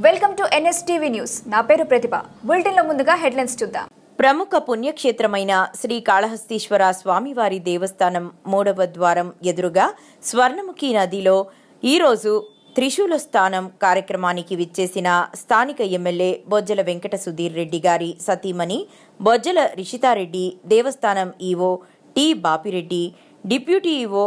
Welcome to NSTV news. నా పేరు ప్రతిభ. బులెటిన్లో ముందుగా హెడ్లైన్స్ చూద్దాం. ప్రముఖ పుణ్యక్షేత్రమైన శ్రీ కాళహస్తీశ్వర స్వామివారి దేవస్థానం 3వ ద్వారం ఎదురుగా స్వర్ణముఖి నదిలో ఈరోజు త్రిశూల స్థానం కార్యక్రమానికి విచ్చేసిన స్థానిక ఎమ్మెల్యే బొజ్జల వెంకట సుధీర్ రెడ్డి గారి సతీమణి బొజ్జల రిషితారెడ్డి, దేవస్థానం EO T Bapireddy, deputy EO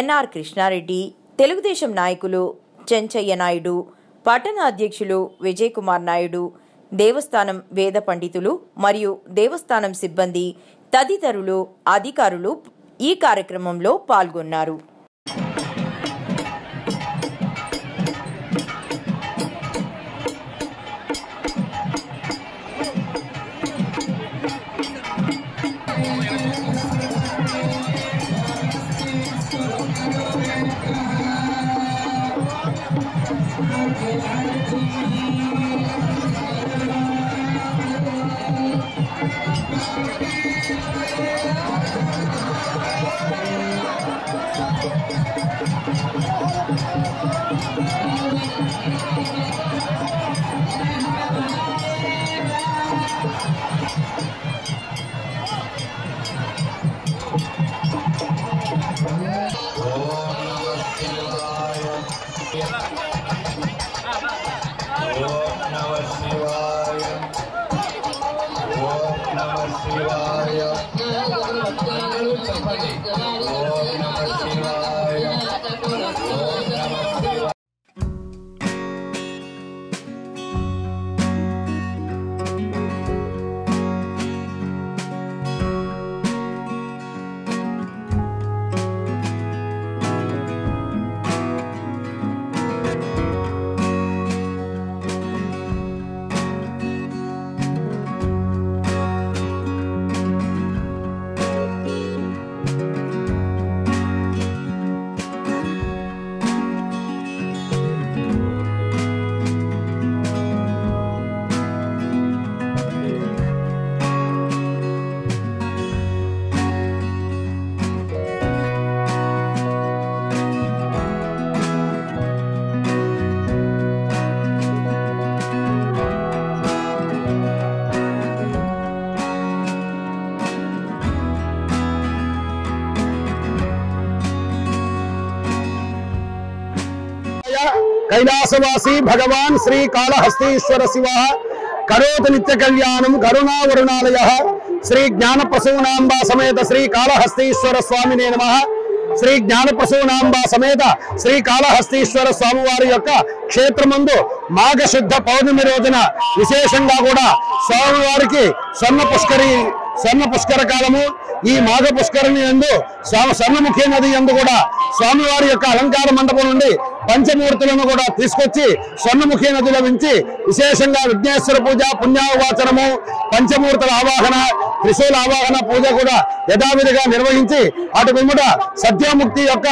NR Krishna Reddy, Telugu Desam నాయకులు చెంచయ్య నాయుడు, పట్టణ అధ్యక్షులు విజయ్ కుమార్ నాయుడు, దేవస్థానం వేద పండితులు మరియు దేవస్థానం సిబ్బంది తదితరులు అధికారులు ఈ కార్యక్రమంలో పాల్గొన్నారు. कैलासवासी भगवान श्री कालहस्तीश्वर शिव करोति नित्य कल्याणम करुणावरुणालय श्री ज्ञानप्रसूनांबा समेत श्री कालहस्तीश्वर स्वामिने नमः। श्री ज्ञानप्रसूनांबा समेत श्री कालहस्तीश्वर स्वामिवारी యొక్క క్షేత్రమందు మాఘశుద్ధ పౌర్ణమి రోజున విశేషంగా కూడా స్వామివారికి స్వర్ణ పుష్కర కాలము. ఈ మాఘ పుష్కరిణి యందు స్వర్ణముఖి నది యందు కూడా స్వామివారి యొక్క అలంకార మండపం నుండి పంచమూర్తులను కూడా తీసుకొచ్చి స్వర్ణముఖి నదిలో ఉంచి విశేషంగా విఘ్నేశ్వర పూజ, పుణ్యావాచనము, పంచమూర్తుల ఆవాహన, త్రిశూల ఆవాహన పూజ కూడా యథావిధిగా నిర్వహించి అటు వెంబట సత్యముక్తి యొక్క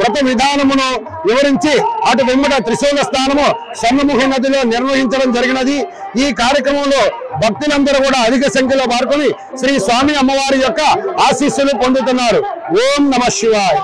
వ్రత విధానమును వివరించి అటు వెంబట త్రిశూల స్థానము స్వర్ణముఖి నదిలో నిర్వహించడం జరిగినది. ఈ కార్యక్రమంలో భక్తులందరూ కూడా అధిక సంఖ్యలో పాల్గొని శ్రీ స్వామి అమ్మవారి యొక్క ఆశీస్సులు పొందుతున్నారు. ఓం నమః శివాయ.